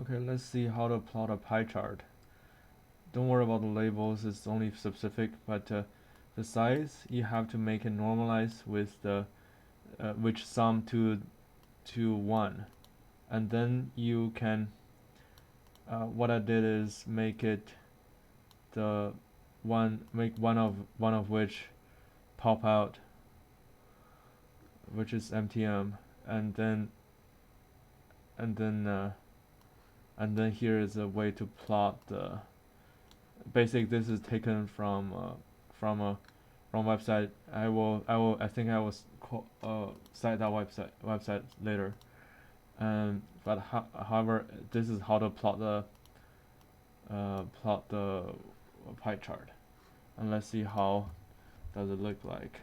Okay, let's see how to plot a pie chart. Don't worry about the labels, it's only specific, but the size, you have to make it normalize with the which sum to 1. And then you can, what I did is make it make one of which pop out, which is MTM, and then and then uh, and then here is a way to plot the basic. This is taken from from a website. I think I will cite that website later. But however, this is how to plot the pie chart, and let's see how does it look like.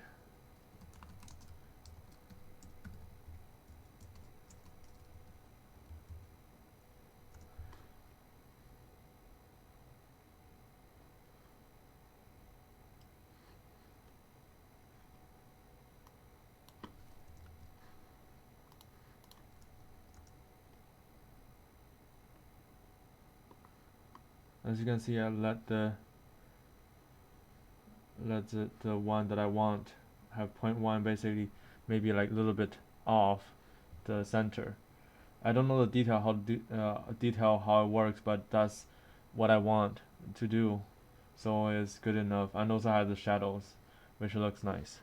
As you can see, I let the one that I want have 0.1, basically maybe like a little bit off the center. I don't know the detail how it works, but that's what I want to do, so it's good enough. And also has the shadows, which looks nice.